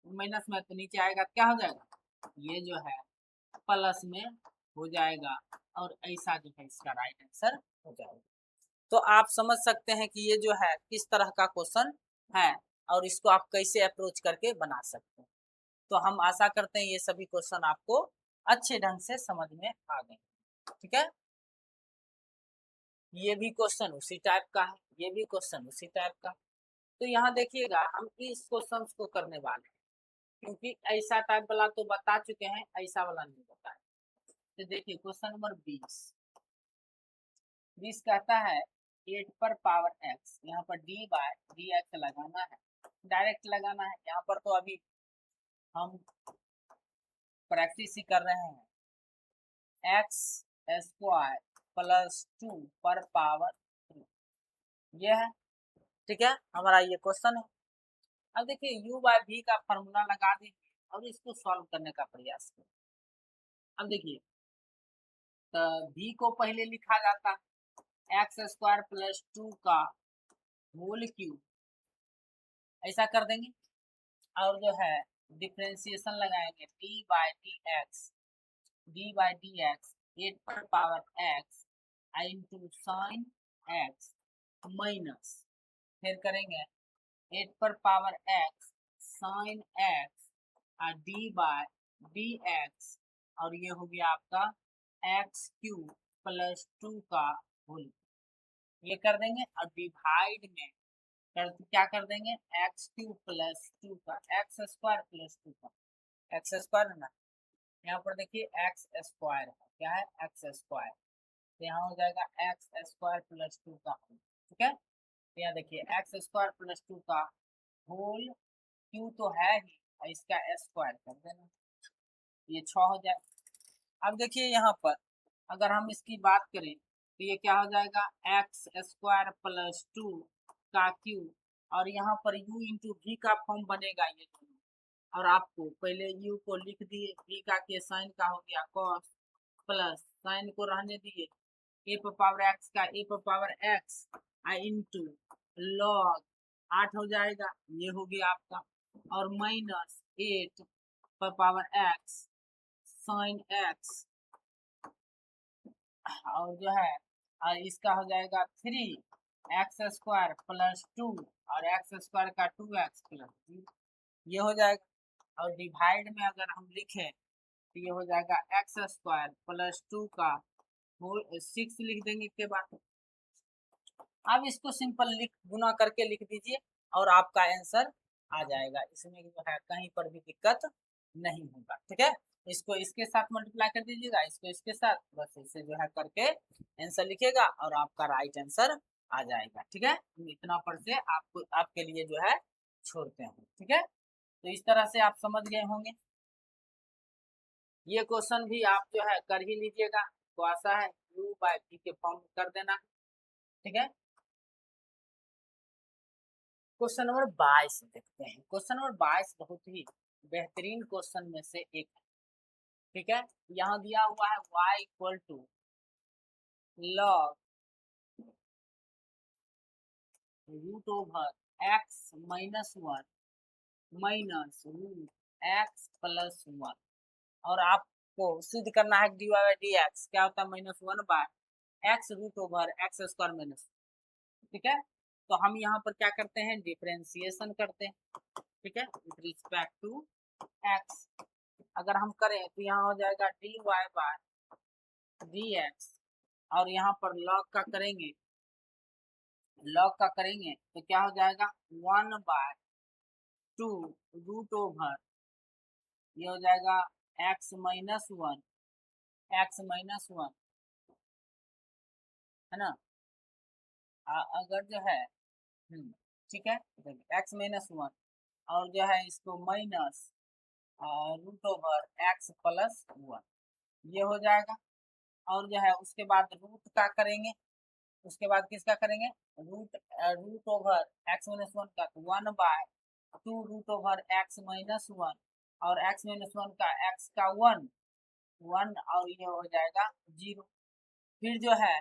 माइनस में तो नीचे आएगा क्या हो जाएगा ये जो है प्लस में हो जाएगा, और ऐसा जो है इसका राइट आंसर हो जाएगा। तो आप समझ सकते हैं कि ये जो है किस तरह का क्वेश्चन है और इसको आप कैसे अप्रोच करके बना सकते हैं। तो हम आशा करते हैं ये सभी क्वेश्चन आपको अच्छे ढंग से समझ में आ गए, ठीक है। ये भी क्वेश्चन उसी टाइप का है, ये भी क्वेश्चन उसी टाइप का। तो यहाँ देखिएगा हम इस क्वेश्चन को करने वाले हैं, क्योंकि ऐसा टाइप वाला तो बता चुके हैं, ऐसा वाला नहीं बताया। तो देखिए क्वेश्चन नंबर 20 कहता है 8 पर पावर x, यहाँ पर d बाय डी एक्स लगाना है, डायरेक्ट लगाना है, यहाँ पर तो अभी हम प्रैक्टिस ही कर रहे हैं। x स्क्वायर प्लस 2 पर पावर 3 ये है, ठीक है, हमारा ये क्वेश्चन है। अब देखिए u बाय v का फॉर्मूला लगा दीजिए और इसको सॉल्व करने का प्रयास करें। अब देखिए तो v को पहले लिखा जाता है एक्स स्क्वायर प्लस 2 का होल क्यूब, ऐसा कर देंगे। और जो है डिफ्रेंसिएशन लगाएंगे डी बाई डी एक्स 8 पर power x into sine x minus, फिर करेंगे 8 पर power x sine x d by d x, और ये हो गया आपका एक्स क्यूब प्लस 2 का होल, ये कर देंगे। और डिवाइड में क्या कर देंगे एक्स क्यूब प्लस 2 का एक्स स्क्वायर प्लस 2 का एक्स स्क्वायर है ना, यहाँ पर देखिए एक्स स्क्वायर है, क्या है एक्स स्क्वायर, तो यहाँ हो जाएगा एक्स स्क्वायर प्लस 2 का होल, ठीक है। तो यहाँ देखिए एक्स स्क्वायर प्लस 2 का होल क्यू तो है ही, इसका स्क्वायर कर देना, ये 6 हो जाए। अब देखिए यहाँ पर अगर हम इसकी बात करें तो ये क्या हो जाएगा एक्स स्क्वायर प्लस 2 का क्यूब, और यहाँ पर u इंटू वी का फॉर्म बनेगा ये दोनों, और आपको पहले u को लिख दिए, v का के साइन का हो गया cos, प्लस साइन को रहने दिए a पर पावर x का a पर पावर x इंटू लॉग 8 हो जाएगा, ये हो गया आपका, और माइनस 8 पर पावर x साइन x, और जो है और इसका हो जाएगा 3 एक्स स्क्वायर प्लस 2 और एक्स स्क्वायर का 2x प्लस 2, ये हो जाएगा। और डिवाइड में अगर हम लिखें तो ये हो जाएगा एक्स स्क्वायर प्लस 2 का होल 6 लिख देंगे के बाद। अब इसको सिंपल लिख गुना करके लिख दीजिए और आपका आंसर आ जाएगा, इसमें जो है कहीं पर भी दिक्कत नहीं होगा, ठीक है। इसको इसके साथ मल्टीप्लाई कर दीजिएगा, इसको इसके साथ, बस इसे जो है करके आंसर लिखिएगा और आपका राइट आंसर आ जाएगा, ठीक है। इतना पर से आपको आपके लिए जो है छोड़ते हैं, ठीक है। तो इस तरह से आप समझ गए होंगे, ये क्वेश्चन भी आप जो है कर ही लीजिएगा, तो आशा है u बाय v के फॉर्म कर देना, ठीक है। क्वेश्चन नंबर 22 देखते हैं। क्वेश्चन नंबर 22 बहुत ही बेहतरीन क्वेश्चन में से एक है, ठीक है। यहाँ दिया हुआ है y equal to log root over x minus 1 minus root x plus 1, और आपको सिद्ध करना है डी वाई डी एक्स क्या होता है -1 by x root over x square minus, ठीक है। तो हम यहाँ पर क्या करते हैं डिफरेंशिएशन करते हैं, ठीक है, विथ रिस्पेक्ट टू एक्स। अगर हम करें तो यहाँ हो जाएगा d y by d x, और यहाँ पर लॉग का करेंगे तो क्या हो जाएगा 1 बाय 2 रूट ओवर, ये हो जाएगा एक्स माइनस 1 है ना। अगर जो है ठीक है, एक्स माइनस 1 और जो है इसको minus root over x plus 1, ये हो जाएगा। और जो है उसके बाद रूट का करेंगे, उसके बाद किसका करेंगे रूट ओवर एक्स माइनस 1 का 1 by 2 root over x minus 1, और एक्स माइनस 1 का एक्स का 1 और ये हो जाएगा 0। फिर जो है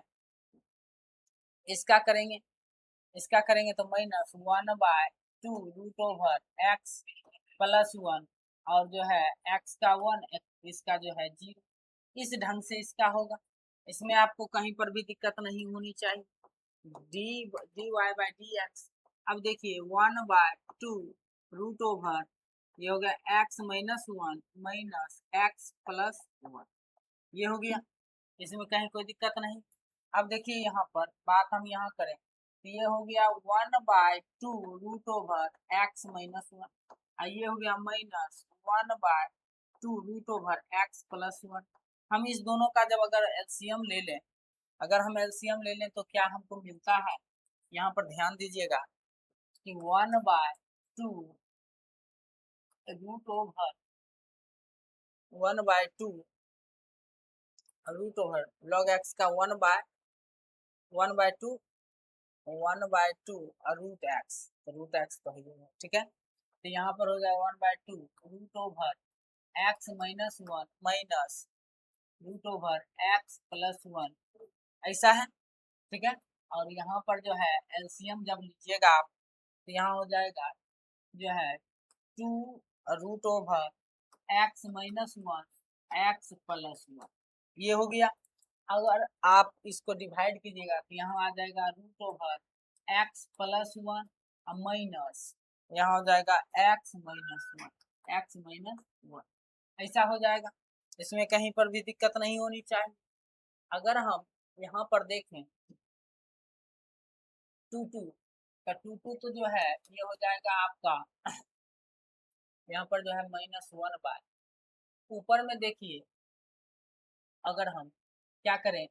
इसका करेंगे, तो -1/2 रूट ओवर एक्स प्लस 1, और जो है एक्स का 1 इसका जो है 0, इस ढंग से इसका होगा। इसमें आपको कहीं पर भी दिक्कत नहीं होनी चाहिए। D y by d x, अब देखिए 1/2 रूट ओवर, ये हो गया x minus 1 minus x plus 1, ये हो गया, इसमें कहीं कोई दिक्कत नहीं। अब देखिए यहाँ पर बात हम यहाँ करें तो ये हो गया 1/2 रूट ओवर एक्स माइनस 1, ये हो गया -1/2 रूट ओवर एक्स प्लस 1। हम इस दोनों का जब अगर एलसीएम ले लें, तो क्या हमको मिलता है, यहाँ पर ध्यान दीजिएगा कि 1/2 root over 1/2 root over log x का 1/2 1/2 और रूट एक्स, तो रूट एक्स तो है, ठीक है। तो यहाँ पर हो जाएगा 1/2 root over x minus 1 minus root over x plus 1, ऐसा है, ठीक है। और यहाँ पर जो है एलसीएम जब लीजिएगा आप, तो यहाँ हो जाएगा जो है 2 root over x minus 1 x plus 1, ये हो गया। अगर आप इसको डिवाइड कीजिएगा तो यहाँ आ जाएगा root over x plus 1 minus, यहाँ हो जाएगा एक्स माइनस 1 एक्स माइनस 1, ऐसा हो जाएगा। इसमें कहीं पर भी दिक्कत नहीं होनी चाहिए। अगर हम यहाँ पर देखें 2 2 तो जो है ये हो जाएगा आपका यहाँ पर जो है -1/, ऊपर में देखिए अगर हम क्या करें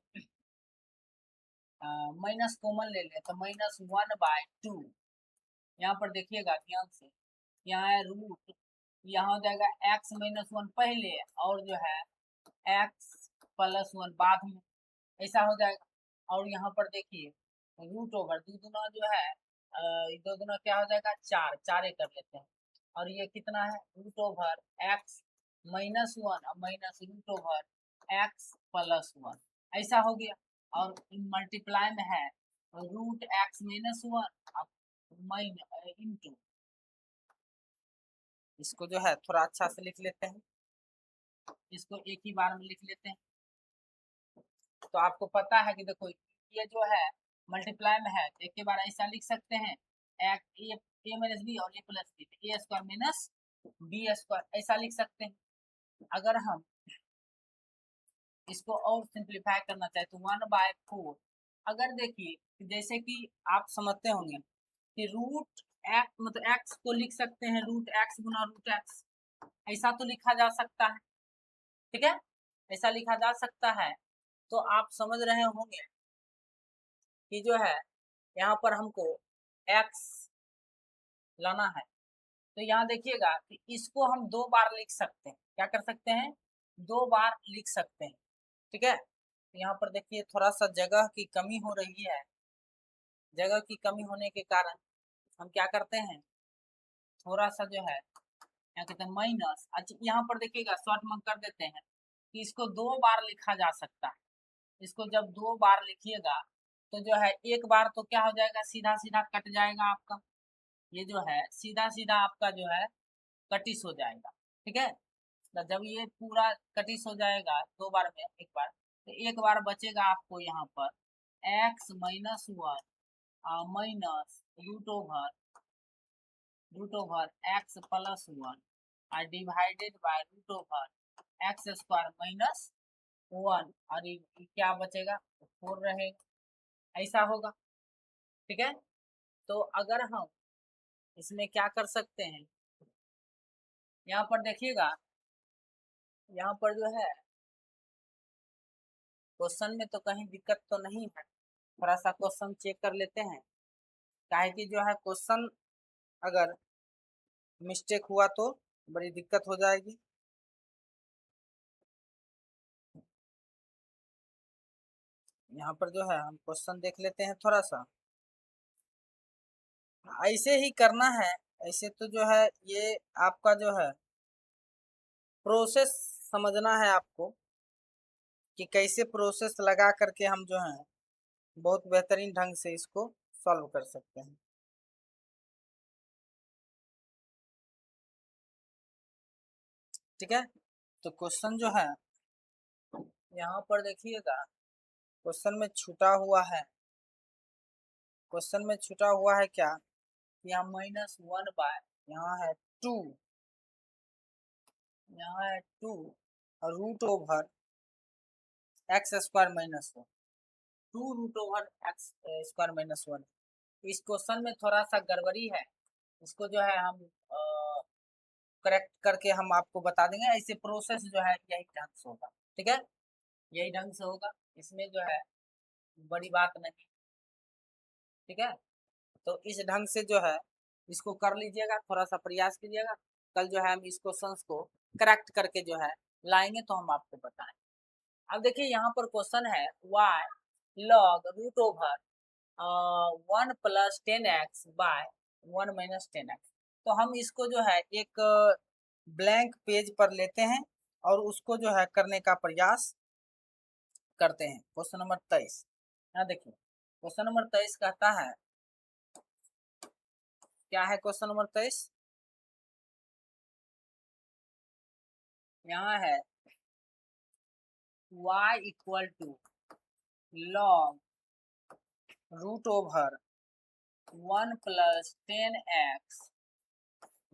माइनस कॉमन ले लें तो -1/2, यहाँ पर देखिएगा ध्यान से, यहाँ है रूट, यहाँ हो जाएगा एक्स माइनस 1 पहले और जो है एक्स प्लस 1 बाद में, ऐसा हो जाएगा। और यहाँ पर देखिए रूट ओवर दो दुना जो है दो दुना क्या हो जाएगा 4, 4 कर लेते हैं, और ये कितना है root over x minus 1 minus root over x plus 1, ऐसा हो गया। और मल्टीप्लाई में है root x minus 1 minus into, इसको जो है थोड़ा अच्छा से लिख लेते हैं, इसको एक ही बार में लिख लेते हैं। तो आपको पता है कि देखो ये जो है मल्टीप्लाई में है, एक के बार ऐसा लिख सकते हैं ए माइनस बी और ए प्लस बी, ए स्क्वायर माइनस बी स्क्वायर, ऐसा लिख सकते हैं। अगर हम इसको और सिंप्लीफाई करना चाहे तो 1/4, अगर देखिए जैसे कि आप समझते होंगे कि रूट एक्स मतलब एक्स को लिख सकते हैं रूट एक्स गुना रूट एक्स, ऐसा तो लिखा जा सकता है, ठीक है, ऐसा लिखा जा सकता है। तो आप समझ रहे होंगे कि जो है यहाँ पर हमको x लाना है, तो यहाँ देखिएगा कि इसको हम 2 बार लिख सकते हैं, क्या कर सकते हैं 2 बार लिख सकते हैं, ठीक है। तो यहाँ पर देखिए थोड़ा सा जगह की कमी हो रही है, जगह की कमी होने के कारण हम क्या करते हैं थोड़ा सा जो है यहाँ कहते हैं माइनस, अच्छा यहाँ पर देखिएगा शॉर्ट में कर देते हैं कि इसको 2 बार लिखा जा सकता है। इसको जब 2 बार लिखिएगा तो जो है एक बार तो क्या हो जाएगा सीधा सीधा कट जाएगा आपका, ये जो है सीधा सीधा आपका जो है कटिस हो जाएगा, ठीक है। तो जब ये पूरा कटिस हो जाएगा 2 बार में एक बार, तो एक बार बचेगा आपको यहाँ पर x minus 1 minus root over x plus 1 और divided by root over x square minus 1, और ये क्या बचेगा 4 रहेगा, ऐसा होगा, ठीक है। तो अगर हम इसमें क्या कर सकते हैं, यहाँ पर देखिएगा यहाँ पर जो है क्वेश्चन में तो कहीं दिक्कत तो नहीं है, थोड़ा सा क्वेश्चन चेक कर लेते हैं, काहे कि जो है क्वेश्चन अगर मिस्टेक हुआ तो बड़ी दिक्कत हो जाएगी। यहाँ पर जो है हम क्वेश्चन देख लेते हैं थोड़ा सा, ऐसे ही करना है। ऐसे तो जो है ये आपका जो है प्रोसेस समझना है आपको कि कैसे प्रोसेस लगा करके हम जो है बहुत बेहतरीन ढंग से इसको सॉल्व कर सकते हैं। ठीक है, तो क्वेश्चन जो है यहाँ पर देखिएगा क्वेश्चन में छूटा हुआ है, क्वेश्चन में छूटा हुआ है क्या, यहाँ -1/, यहाँ है 2, यहाँ है 2 root over x square minus 1, 2 root over x square minus 1। इस क्वेश्चन में थोड़ा सा गड़बड़ी है, इसको जो है हम करेक्ट करके हम आपको बता देंगे। ऐसे प्रोसेस जो है यही ढंग से होगा, ठीक है, यही ढंग से होगा, इसमें जो है बड़ी बात नहीं, ठीक है। तो इस ढंग से जो है इसको कर लीजिएगा, थोड़ा सा प्रयास कीजिएगा, कल जो है हम इस क्वेश्चन को करेक्ट करके जो है लाएंगे तो हम आपको बताएं। अब देखिए यहाँ पर क्वेश्चन है y log root over 1 plus 10x by 1 minus 10x। तो हम इसको जो है एक ब्लैंक पेज पर लेते हैं और उसको जो है करने का प्रयास करते हैं। क्वेश्चन नंबर 23, यहाँ देखिए क्वेश्चन नंबर 23 कहता है, क्या है क्वेश्चन नंबर 23? यहाँ है y equal to log root over 1 plus 10x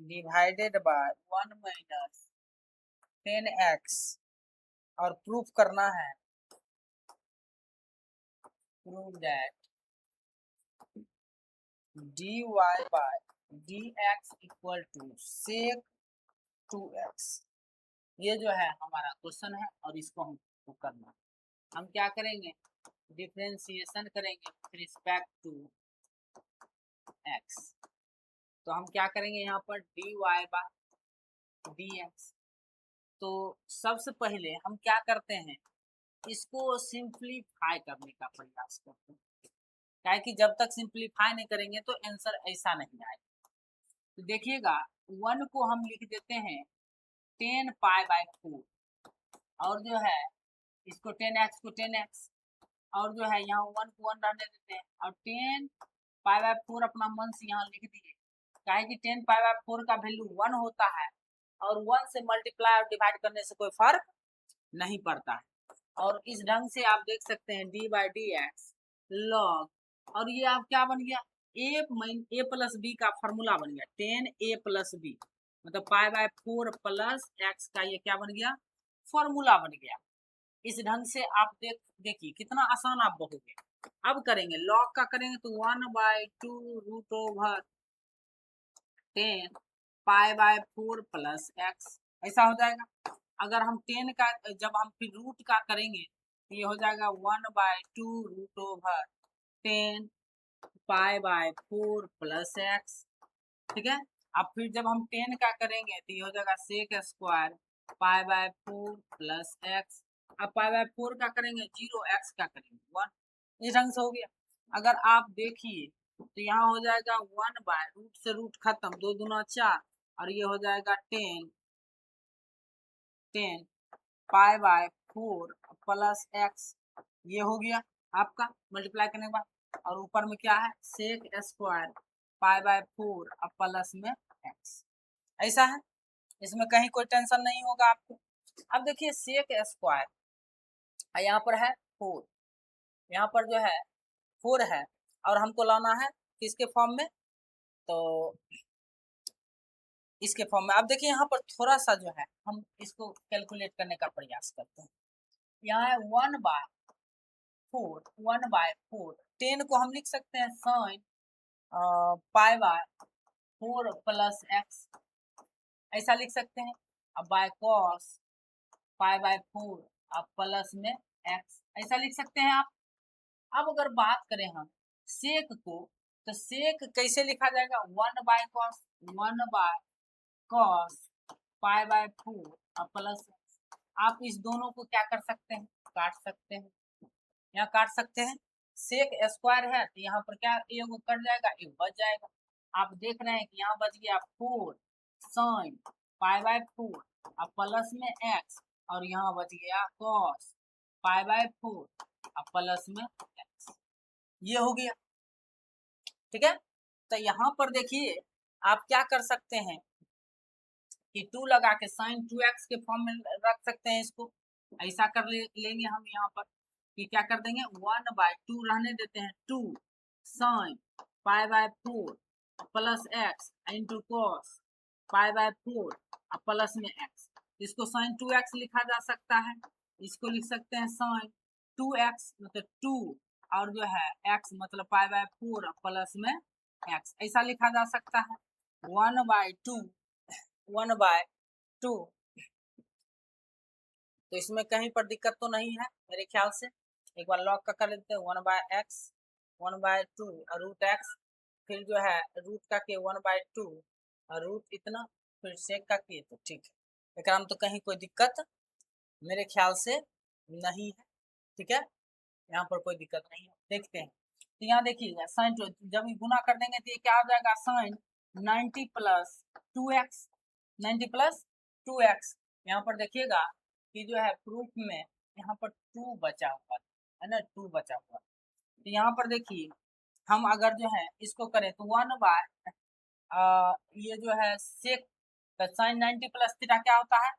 divided by 1 minus 10x और प्रूफ करना है, prove that dy by dx equal to sec 2x। ये जो है हमारा क्वेश्चन है और इसको हमको करना है। हम क्या करेंगे, डिफरेंशिएशन करेंगे विथ रिस्पेक्ट टू x। तो हम क्या करेंगे यहाँ पर dy बाय dx। तो सबसे पहले हम क्या करते हैं, इसको सिंप्लीफाई करने का प्रयास करते हैं, क्या है कि जब तक सिंप्लीफाई नहीं करेंगे तो आंसर ऐसा नहीं आएगा। तो देखिएगा 1 को हम लिख देते हैं 10 पाई बाय 4 और जो है इसको 10x को 10x और जो है यहाँ 1 को 1 रहने देते हैं और 10 पाई बाय 4 अपना मन से यहाँ लिख दिए, क्या है कि 10 पाई बाय 4 का वैल्यू 1 होता है और 1 से मल्टीप्लाई और डिवाइड करने से कोई फर्क नहीं पड़ता है। और इस ढंग से आप देख सकते हैं D by d x log, और ये आप क्या बन गया, ए प्लस बी का फॉर्मूला बन गया 10 ए प्लस बी, मतलब पाई बाय 4 प्लस एक्स का ये क्या बन गया, फॉर्मूला बन गया। इस ढंग से आप देखिए कितना आसान आप बहुगे। अब करेंगे लॉग का करेंगे तो 1 by 2 root over 10 pi by 4 plus x ऐसा हो जाएगा। अगर हम 10 का जब हम फिर रूट का करेंगे तो ये हो जाएगा 1 by 2 root over 10 pi by 4 plus x, ठीक है। अब फिर जब हम 10 का करेंगे तो ये हो जाएगा sec square pi by 4 plus x. अब पाई बाय 4 का करेंगे 0, एक्स का करेंगे 1, इस ढंग से हो गया। अगर आप देखिए तो यहाँ हो जाएगा 1 बाय रूट से रूट खत्म, 2 दूना 4 और ये हो जाएगा 10 पाई बाय 4 प्लस एक्स, ये हो गया आपका मल्टीप्लाई करने के बाद। और ऊपर में क्या है सेक स्क्वायर पाई बाय 4 अब प्लस में एक्स, ऐसा है। इसमें कहीं कोई टेंशन नहीं होगा आपको। अब देखिए सेक स्क्वायर यहाँ पर है 4, यहाँ पर जो है 4 है और हमको लाना है किसके फॉर्म में, तो इसके फॉर्म में। अब देखिए यहाँ पर थोड़ा सा जो है हम इसको कैलकुलेट करने का प्रयास करते हैं। यहाँ है 1 बाय 4 10 को हम लिख सकते हैं sine pi by 4 plus x ऐसा लिख सकते हैं। अब बाय कॉस पाई बाय 4 अब प्लस में एक्स ऐसा लिख सकते हैं आप। अब अगर बात करें हम सेक को, तो सेक कैसे लिखा जाएगा, 1 by cos 1 by cos pi by 4 अब प्लस एक्स। आप इस दोनों को क्या कर सकते हैं, काट सकते हैं, यहाँ काट सकते हैं। सेक स्क्वायर है तो यहाँ पर क्या एक कट जाएगा, एक बच जाएगा। आप देख रहे हैं कि यहाँ बच गया 4 साइन पाई बाय 4 अब प्लस में एक्स और यहाँ बच गया कॉस पाई बाय 4 अब प्लस में एक्स, ये हो गया, ठीक है। तो यहाँ पर देखिए आप क्या कर सकते हैं कि 2 लगा के साइन 2x के फॉर्म में रख सकते हैं इसको, ऐसा कर लेंगे हम यहाँ पर कि क्या कर देंगे 1 बाय 2 रहने देते हैं 2 sine pi by 4 plus x into cos pi by 4 plus में एक्स। इसको साइन 2x लिखा जा सकता है, इसको लिख सकते हैं साइन 2x मतलब 2 और जो है x मतलब पाई बाय 4 प्लस में एक्स ऐसा लिखा जा सकता है। 1 बाय 2 तो इसमें कहीं पर दिक्कत तो नहीं है मेरे ख्याल से। एक बार लॉग का कर लेते हैं 1 बाय एक्स 1 बाय 2 और रूट एक्स, फिर जो है रूट का के 1 बाय 2 और रूट इतना फिर सेक का के, तो ठीक है। एक तो कहीं कोई दिक्कत मेरे ख्याल से नहीं है, ठीक है, यहाँ पर कोई दिक्कत नहीं है। देखते हैं तो यहाँ देखिएगा साइन जब गुना कर देंगे तो ये क्या हो जाएगा, sign 90 plus 2x, 90 plus 2x। यहाँ पर देखिएगा कि जो है प्रूफ में यहाँ पर 2 बचा हुआ है ना, 2 बचा हुआ। तो यहाँ पर देखिए हम अगर जो है इसको करें तो 1 बाय ये जो है सेक साइन 90 प्लस थीटा क्या होता है,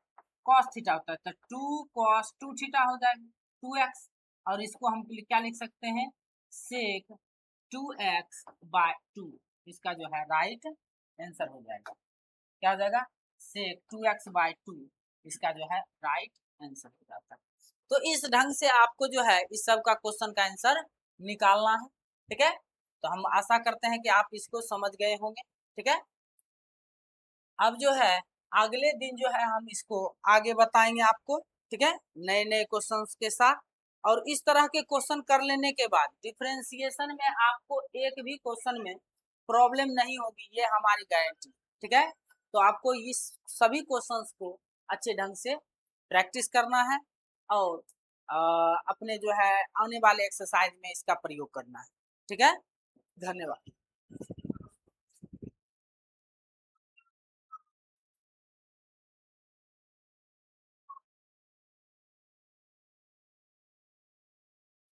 कॉस थीटा होता है, तो 2 कॉस 2 थीटा हो जाएगा 2x। और इसको हम क्या लिख सकते हैं, सेक 2x बाय 2, इसका जो है राइट आंसर हो जाएगा। क्या हो जाएगा, सेक 2x बाय 2, इसका जो है राइट आंसर हो जाता है। तो इस ढंग से आपको जो है इस सब का क्वेश्चन का आंसर निकालना है, ठीक है। तो हम आशा करते हैं कि आप इसको समझ गए होंगे, ठीक है। अब जो है अगले दिन जो है हम इसको आगे बताएंगे आपको, ठीक है, नए नए क्वेश्चंस के साथ। और इस तरह के क्वेश्चन कर लेने के बाद डिफरेंशिएशन में आपको एक भी क्वेश्चन में प्रॉब्लम नहीं होगी, ये हमारी गारंटी, ठीक है। तो आपको इस सभी क्वेश्चंस को अच्छे ढंग से प्रैक्टिस करना है और अपने जो है आने वाले एक्सरसाइज में इसका प्रयोग करना है, ठीक है। धन्यवाद।